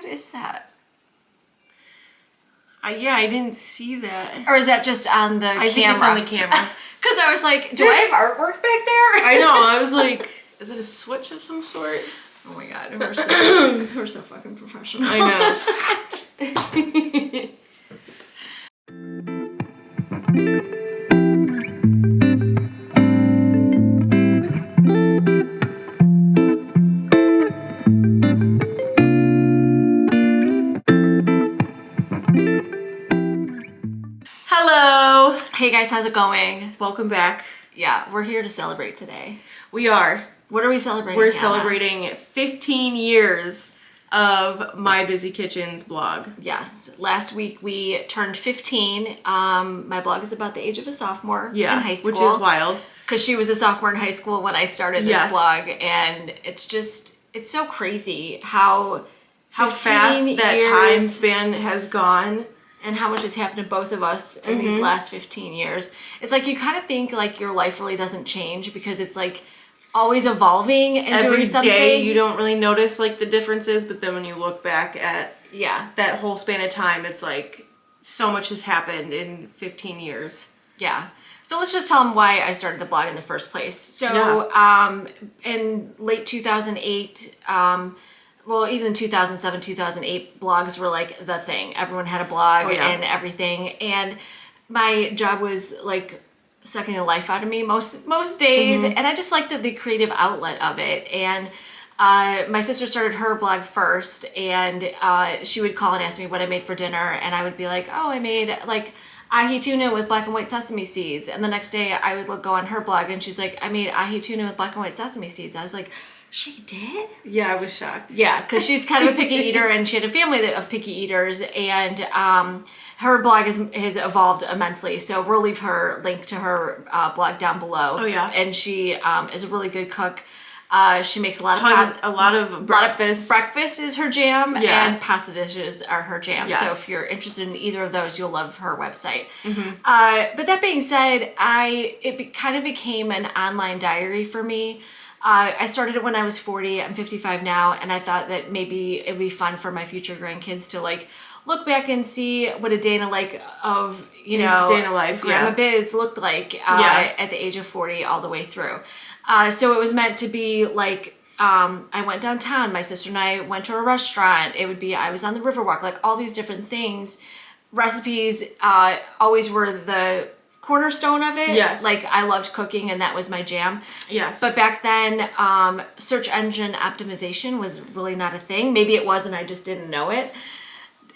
is that? Yeah, I didn't see that. Or is that just on the camera? I think it's on the camera. Because I was like, do I have artwork back there? I know. I was like, is it a switch of some sort? Oh my god, we're so fucking professional. I know. Hello. Hey guys, how's it going? Welcome back. Yeah, we're here to celebrate today. We are. What are we celebrating? We're Hannah? celebrating 15 years of My Bizzy Kitchen's blog. Yes. Last week we turned 15. My blog is about the age of a sophomore in high school. Which is wild. Because she was a sophomore in high school when I started this blog. And it's so crazy how fast that time span has gone. And how much has happened to both of us in these last 15 years. It's like you kind of think like your life really doesn't change because it's like always evolving and every doing something. day you don't really notice like the differences, but then when you look back at that whole span of time, it's like so much has happened in 15 years. Yeah. So let's just tell them why I started the blog in the first place. So in late 2008, well, even 2007, 2008, blogs were like the thing. Everyone had a blog and everything. And my job was like sucking the life out of me most days. And I just liked the creative outlet of it. And my sister started her blog first, and she would call and ask me what I made for dinner. And I would be like, oh, I made like ahi tuna with black and white sesame seeds. And the next day I would go on her blog and she's like, I made ahi tuna with black and white sesame seeds. I was like, she did? Yeah, I was shocked. Yeah, because she's kind of a picky eater, and she had a family of picky eaters, and her blog has evolved immensely. So we'll leave her link to her blog down below. Oh yeah, and she is a really good cook. She makes a lot of breakfast. Breakfast is her jam, and pasta dishes are her jam. Yes. So if you're interested in either of those, you'll love her website. But that being said, it kind of became an online diary for me. I started it when I was 40. I'm 55 now, and I thought that maybe it'd be fun for my future grandkids to like look back and see what a day in a life of, day in a life, Grandma Biz looked like at the age of 40 all the way through. So it was meant to be like, I went downtown, my sister and I went to a restaurant. It would be, I was on the Riverwalk, like all these different things. Recipes always were the cornerstone of it. Yes. Like I loved cooking and that was my jam. Yes. But back then, search engine optimization was really not a thing. Maybe it was and I just didn't know it.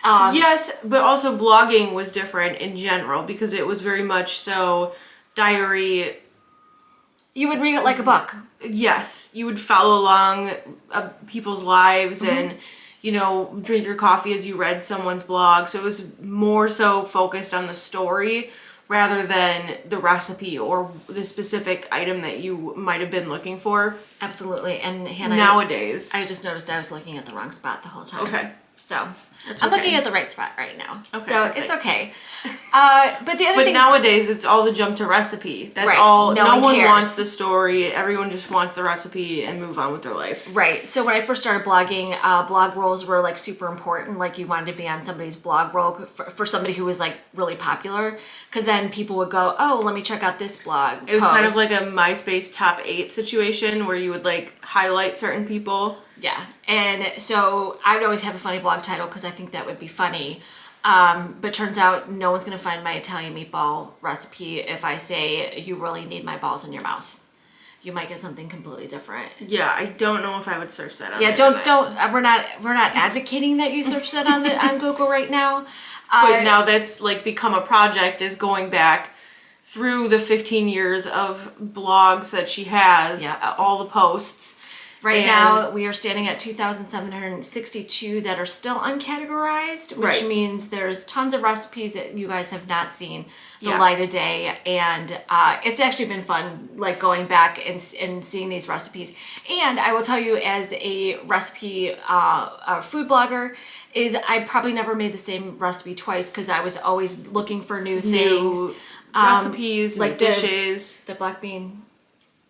Yes, but also blogging was different in general because it was very much so diary. You would read it like a book. Yes. You would follow along people's lives and drink your coffee as you read someone's blog. So it was more so focused on the story rather than the recipe or the specific item that you might have been looking for. Absolutely. And Hannah, nowadays, I just noticed I was looking at the wrong spot the whole time. Okay. So I'm looking at the right spot right now. Okay, so perfect. It's okay. But nowadays it's all the jump to recipe. That's all. No one wants the story. Everyone just wants the recipe and move on with their life. Right. So when I first started blogging, blog roles were like super important. Like you wanted to be on somebody's blog role for somebody who was like really popular, because then people would go, oh, let me check out this blog. It was kind of like a MySpace top 8 situation where you would like highlight certain people. Yeah. And so I would always have a funny blog title because I think that would be funny. But turns out no one's going to find my Italian meatball recipe if I say you really need my balls in your mouth. You might get something completely different. Yeah, I don't know if I would search that on the internet. We're not advocating that you search that on Google right now. But now that's like become a project, is going back through the 15 years of blogs that she has, all the posts. Right now, we are standing at 2,762 that are still uncategorized, which means there's tons of recipes that you guys have not seen the light of day. And it's actually been fun, like going back and seeing these recipes. And I will tell you, as a recipe food blogger, is I probably never made the same recipe twice because I was always looking for new things. Recipes, like dishes. The black bean.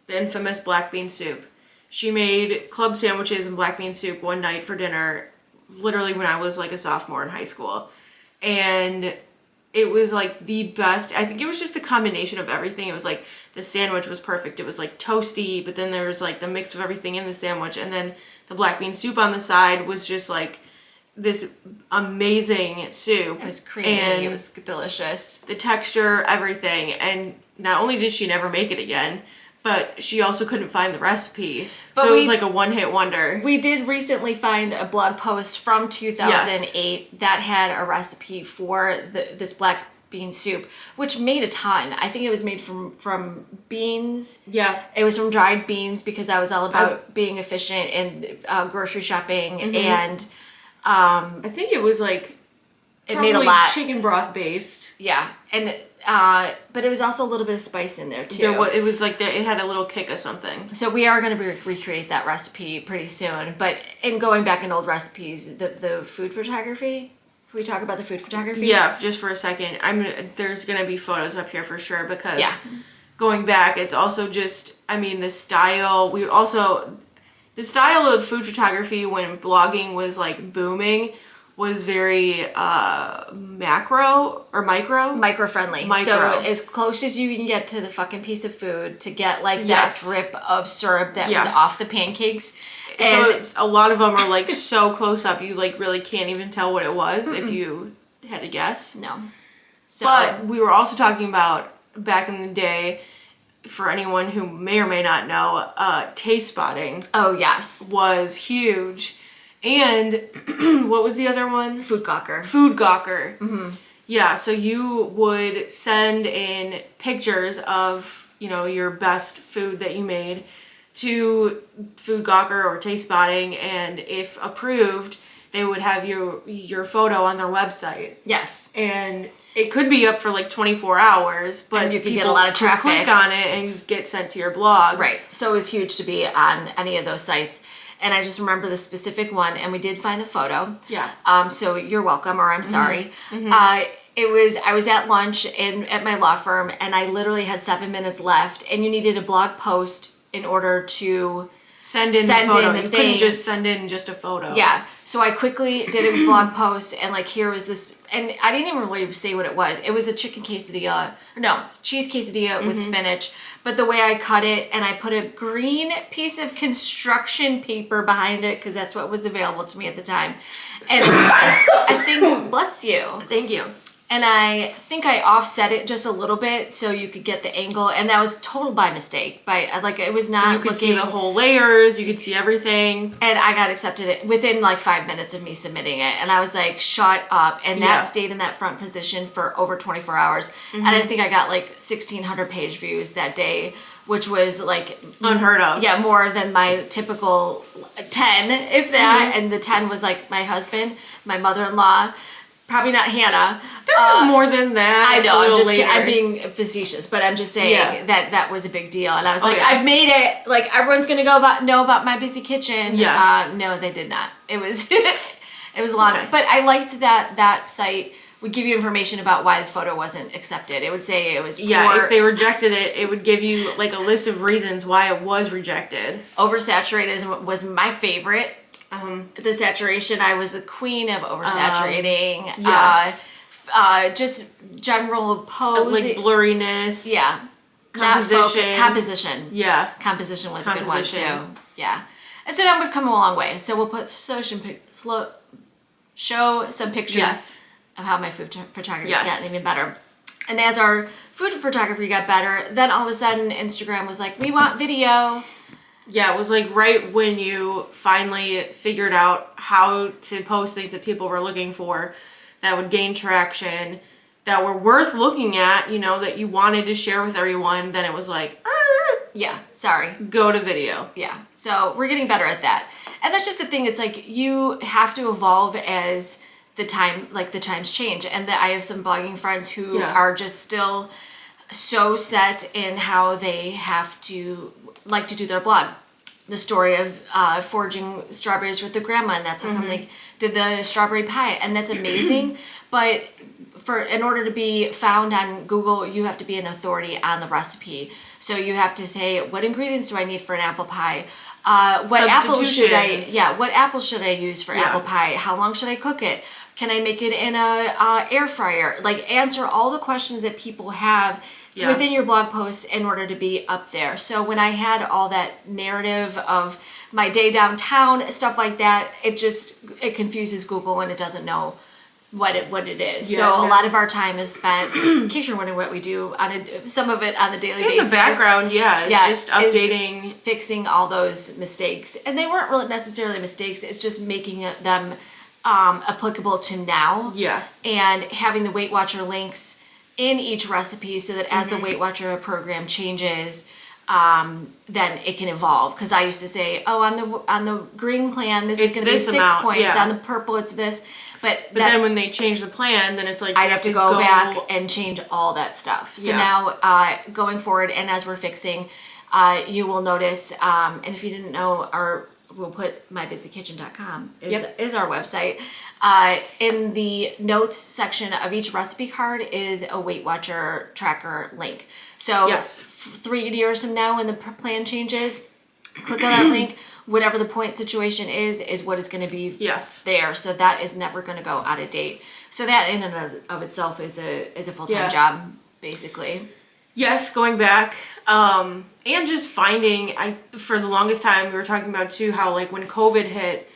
The infamous black bean soup. She made club sandwiches and black bean soup one night for dinner literally when I was like a sophomore in high school. And it was like the best. I think it was just a combination of everything. It was like the sandwich was perfect. It was like toasty, but then there was like the mix of everything in the sandwich. And then the black bean soup on the side was just like this amazing soup. It was creamy. And it was delicious. The texture, everything. And not only did she never make it again, but she also couldn't find the recipe. But so it was like a one-hit wonder. We did recently find a blog post from 2008 that had a recipe for this black bean soup, which made a ton. I think it was made from beans. Yeah. It was from dried beans because I was all about being efficient in grocery shopping. And I think it was like... It made a lot. Chicken broth based. Yeah, and but it was also a little bit of spice in there too. It was like it had a little kick of something. So we are going to recreate that recipe pretty soon. But in going back in old recipes, the food photography. Can we talk about the food photography? Yeah, just for a second. There's going to be photos up here for sure because going back, it's also just the style. The style of food photography when blogging was like booming was very macro or micro friendly. So as close as you can get to the fucking piece of food to get like that drip of syrup that was off the pancakes. And so a lot of them are like so close up you like really can't even tell what it was if you had to guess. No. So, but we were also talking about back in the day, for anyone who may or may not know, taste spotting. Oh yes, was huge. And what was the other one? Food Gawker. Food Gawker. Mm-hmm. Yeah, so you would send in pictures of, your best food that you made to Food Gawker or Taste Spotting, and if approved, they would have your photo on their website. Yes. And it could be up for like 24 hours, but and you could get a lot of traffic. Click on it and get sent to your blog. Right. So it was huge to be on any of those sites. And I just remember the specific one, and we did find the photo. Yeah. So you're welcome, or I'm sorry. Mm-hmm. I was at lunch at my law firm, and I literally had 7 minutes left, and you needed a blog post in order to send in the photo. You couldn't just send in just a photo. Yeah. So I quickly did a blog post, and like here was this, and I didn't even really say what it was. It was a chicken quesadilla, cheese quesadilla with spinach. But the way I cut it, and I put a green piece of construction paper behind it because that's what was available to me at the time. And I think, bless you. Thank you. And I think I offset it just a little bit so you could get the angle, and that was total by mistake. It was not. You could see the whole layers. You could see everything. And I got accepted within like 5 minutes of me submitting it, and I was like, "Shut up!" And that stayed in that front position for over 24 hours. Mm-hmm. And I think I got like 1,600 page views that day, which was like unheard of. Yeah, more than my typical 10, if that. Mm-hmm. And the 10 was like my husband, my mother-in-law. Probably not Hannah. There was more than that. I know. I'm being facetious, but I'm just saying that was a big deal. And I was I've made it. Like everyone's gonna know about my Bizzy Kitchen. Yes. No, they did not. It was it was long. Okay. But I liked that site would give you information about why the photo wasn't accepted. It would say it was poor. Yeah, if they rejected it, it would give you like a list of reasons why it was rejected. Oversaturated was my favorite. The saturation, I was the queen of oversaturating. Yes. Just general pose. Like blurriness. Yeah. Composition. Yeah. Composition was a good one too. Yeah. And so now we've come a long way. So we'll show some pictures of how my food photography has gotten even better. And as our food photography got better, then all of a sudden Instagram was like, we want video. Yeah, it was like right when you finally figured out how to post things that people were looking for that would gain traction, that were worth looking at, that you wanted to share with everyone, then it was like, yeah, sorry. Go to video. Yeah, so we're getting better at that. And that's just the thing, it's like you have to evolve as the times change. And that I have some blogging friends who are just still so set in how they have to like to do their blog. The story of foraging strawberries with the grandma, and that's how come they did the strawberry pie, and that's amazing. But in order to be found on Google, you have to be an authority on the recipe. So you have to say, what ingredients do I need for an apple pie? What apples should I use for apple pie? How long should I cook it? Can I make it in a air fryer? Like, answer all the questions that people have within your blog post in order to be up there. So when I had all that narrative of my day downtown, stuff like that, it confuses Google and it doesn't know what it is. A lot of our time is spent, in case you're wondering what we do, some of it on a daily basis. In the background, just updating. Fixing all those mistakes. And they weren't really necessarily mistakes, it's just making them applicable to now. Yeah. And having the Weight Watcher links in each recipe so that as the Weight Watcher program changes, then it can evolve. Because I used to say, on the green plan, this is going to be 6 points. On the purple, it's this. But then when they change the plan, then it's like I'd have to go back and change all that stuff. So now going forward, and as we're fixing, you will notice, and if you didn't know, we'll put mybuzzykitchen.com is our website. In the notes section of each recipe card is a Weight Watcher tracker link. So 3 years from now when the plan changes, click on that link. Whatever the point situation is what is going to be there. So that is never going to go out of date. So that in and of itself is a full-time job, basically. Yes, going back. And just finding, for the longest time, we were talking about too, how like when COVID hit,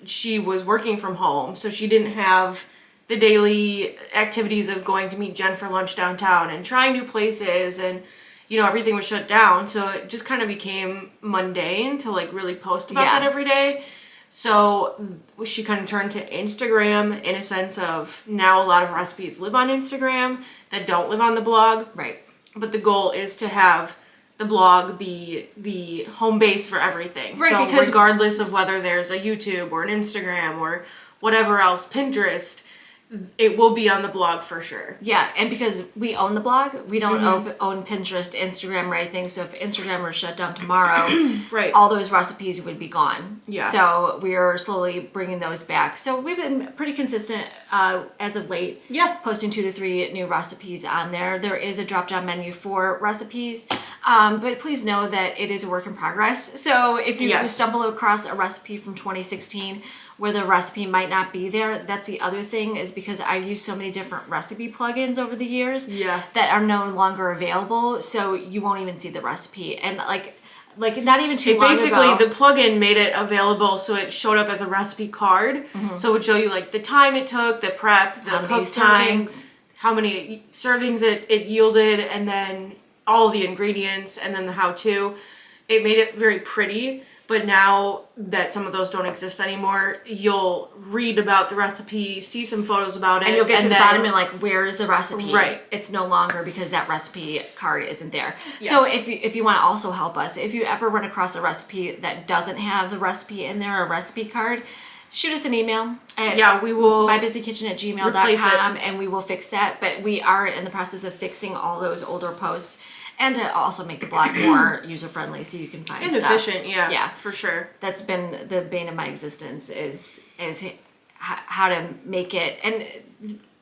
she was working from home. So she didn't have the daily activities of going to meet Jenn for lunch downtown and trying new places, and everything was shut down. So it just kind of became mundane to like really post about that every day. So she kind of turned to Instagram in a sense of now a lot of recipes live on Instagram that don't live on the blog. Right. But the goal is to have the blog be the home base for everything. Right, so because regardless of whether there's a YouTube or an Instagram or whatever else, Pinterest, it will be on the blog for sure. Yeah, and because we own the blog, we don't own Pinterest, Instagram, or anything. So if Instagram were shut down tomorrow, all those recipes would be gone. Yeah. So we are slowly bringing those back. So we've been pretty consistent as of late. Yeah. Posting 2 to 3 new recipes on there. There is a drop-down menu for recipes, but please know that it is a work in progress. So if you stumble across a recipe from 2016 where the recipe might not be there, that's the other thing, is because I've used so many different recipe plugins over the years that are no longer available, so you won't even see the recipe. And like not even too long ago. Basically, the plugin made it available so it showed up as a recipe card. So it would show you like the time it took, the prep, the cook time, how many servings it yielded, and then all the ingredients, and then the how-to. It made it very pretty. But now that some of those don't exist anymore, you'll read about the recipe, see some photos about it. And you'll get to the bottom and like, where is the recipe? Right. It's no longer because that recipe card isn't there. Yes. So if you want to also help us, if you ever run across a recipe that doesn't have the recipe in there, a recipe card, shoot us an email at we will mybuzzykitchen@gmail.com and we will fix that. But we are in the process of fixing all those older posts. And to also make the blog more user-friendly so you can find and stuff. Efficient, yeah, for sure. That's been the bane of my existence is how to make it. And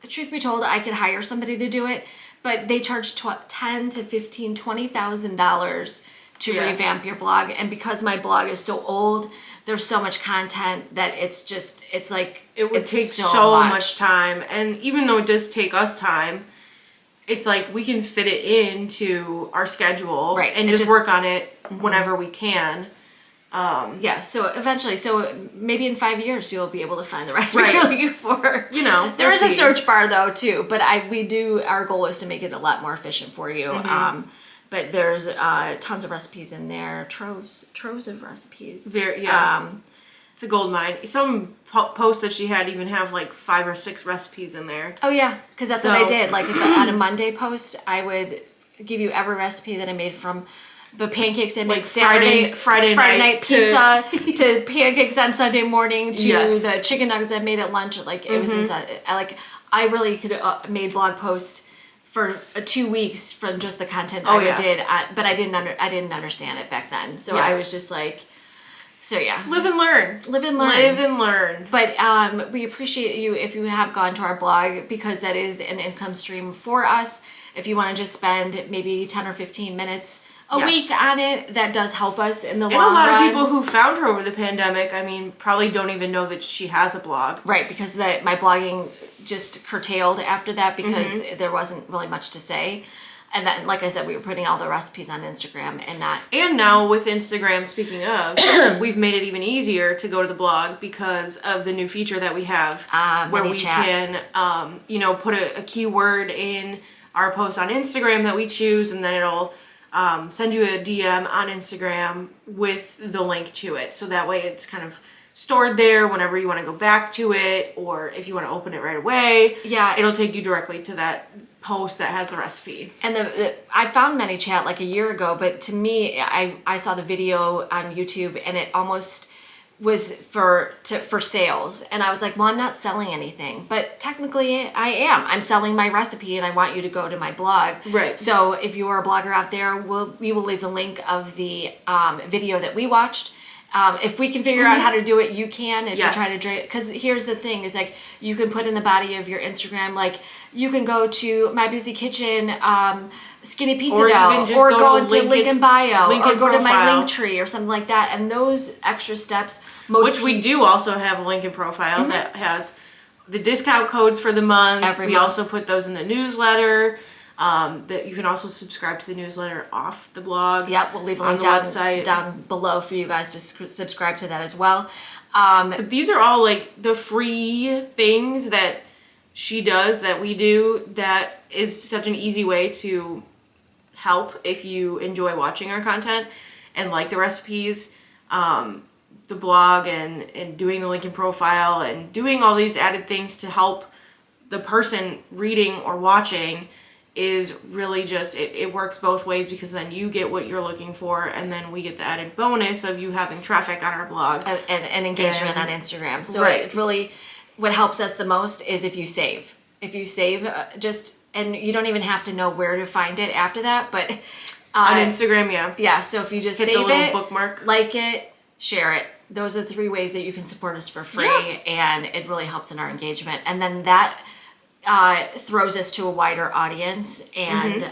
truth be told, I could hire somebody to do it, but they charge $10,000 to $15,000, $20,000 to revamp your blog. And because my blog is so old, there's so much content that it's like it would take so much time. And even though it does take us time, it's like we can fit it into our schedule and just work on it whenever we can. So eventually, maybe in 5 years you'll be able to find the recipe you're looking for. There is a search bar though too, but our goal is to make it a lot more efficient for you. But there's tons of recipes in there, troves of recipes. It's a gold mine. Some posts that she had even have like 5 or 6 recipes in there. Oh yeah, because that's what I did. Like if on a Monday post, I would give you every recipe that I made, from the pancakes I made Friday night pizza to pancakes on Sunday morning to the chicken nuggets I made at lunch. Like it was insane. I really could have made blog posts for 2 weeks from just the content I did, but I didn't understand it back then. So I was just like, So yeah. Live and learn. Live and learn. Live and learn. But we appreciate you if you have gone to our blog, because that is an income stream for us. If you want to just spend maybe 10 or 15 minutes a week on it, that does help us in the long run. And a lot of people who found her over the pandemic, I mean, probably don't even know that she has a blog. Right, because my blogging just curtailed after that because there wasn't really much to say. And then, like I said, we were putting all the recipes on Instagram and not... And now with Instagram, speaking of, we've made it even easier to go to the blog because of the new feature that we have where we can, put a keyword in our post on Instagram that we choose, and then it'll send you a DM on Instagram with the link to it. So that way it's kind of stored there whenever you want to go back to it, or if you want to open it right away. Yeah. It'll take you directly to that post that has the recipe. And I found ManyChat like a year ago, but to me, I saw the video on YouTube and it almost was for sales, and I was like, well, I'm not selling anything, but technically I am. I'm selling my recipe, and I want you to go to my blog. Right. So if you are a blogger out there, we will leave the link of the video that we watched. If we can figure out how to do it, you can. If you're trying to, because here's the thing: is like you can put in the body of your Instagram, like you can go to my Bizzy Kitchen, skinny pizza dough, or go into link in bio, or go to my link tree or something like that. And those extra steps, we do also have a link in profile that has the discount codes for the month. We also put those in the newsletter. That you can also subscribe to the newsletter off the blog. Yep, we'll leave a link down below for you guys to subscribe to that as well. But these are all like the free things that she does, that we do, that is such an easy way to help if you enjoy watching our content and like the recipes, the blog, and doing the link in profile, and doing all these added things to help the person reading or watching. Is really just, it works both ways, because then you get what you're looking for, and then we get the added bonus of you having traffic on our blog. And engagement on Instagram. So it really, what helps us the most is if you save. If you save, and you don't even have to know where to find it after that, but... on Instagram, yeah. Yeah, so if you just hit save the little it, bookmark, like it, share it. Those are the 3 ways that you can support us for free, and it really helps in our engagement. And then that... throws us to a wider audience, and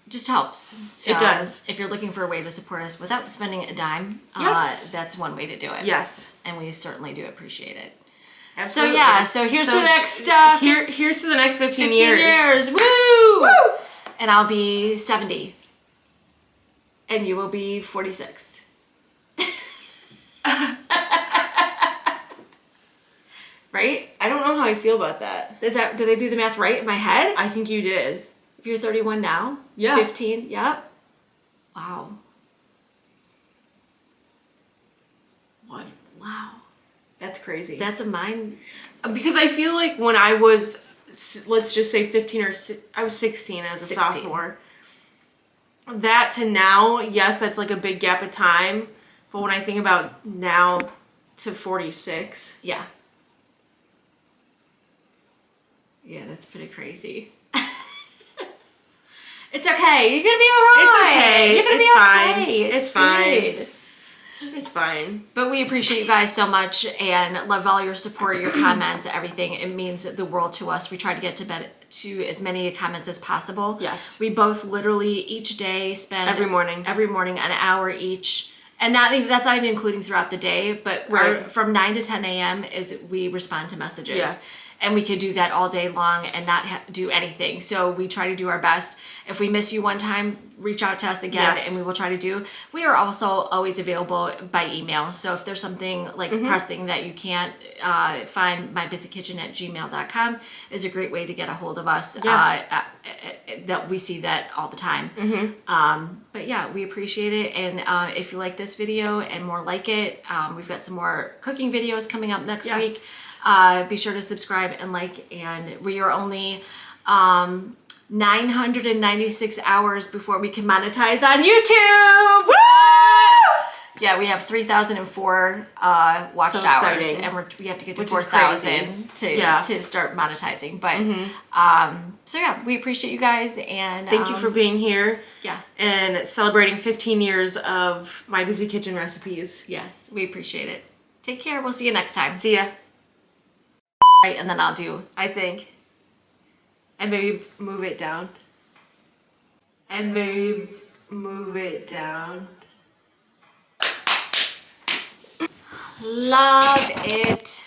just helps. So it does. If you're looking for a way to support us without spending a dime, that's one way to do it. Yes. And we certainly do appreciate it. Absolutely. So here's the next here's to the next 15 years. 15 years. Woo! Woo! And I'll be 70. And you will be 46. Right? I don't know how I feel about that. Did I do the math right in my head? I think you did. If you're 31 now? Yeah. 15? Yep. Wow. What? Wow. That's crazy. That's a mind... Because I feel like when I was, let's just say 15 or... I was 16 as a sophomore. That to now, yes, that's like a big gap of time. But when I think about now to 46... Yeah. Yeah, that's pretty crazy. It's okay. You're gonna be alright. It's okay. You're gonna be okay. It's fine. It's fine. But we appreciate you guys so much, and love all your support, your comments, everything. It means the world to us. We try to get to as many comments as possible. Yes. We both literally each day spend every morning an hour each. And that's not even including throughout the day, but from 9 to 10 a.m. is we respond to messages. Yeah. And we could do that all day long and not do anything. So we try to do our best. If we miss you one time, reach out to us again, and we will try to do. We are also always available by email. So if there's something like pressing that you can't find, mybuzzykitchen@gmail.com is a great way to get a hold of us. Yeah. That we see that all the time. But yeah, we appreciate it. And if you like this video and more like it, we've got some more cooking videos coming up next week. Be sure to subscribe and like, and we are only 996 hours before we can monetize on YouTube. Woo! Yeah, we have 3,004 watched So hours, exciting. and we have to get to Which is 4,000 crazy. to start monetizing. But so yeah, we appreciate you guys, and Thank you for being here. Yeah. And celebrating 15 years of my Bizzy Kitchen recipes. Yes, we appreciate it. Take care. We'll see you next time. See ya. Right, and then I'll do. I think. And maybe move it down. And maybe move it down. Love it.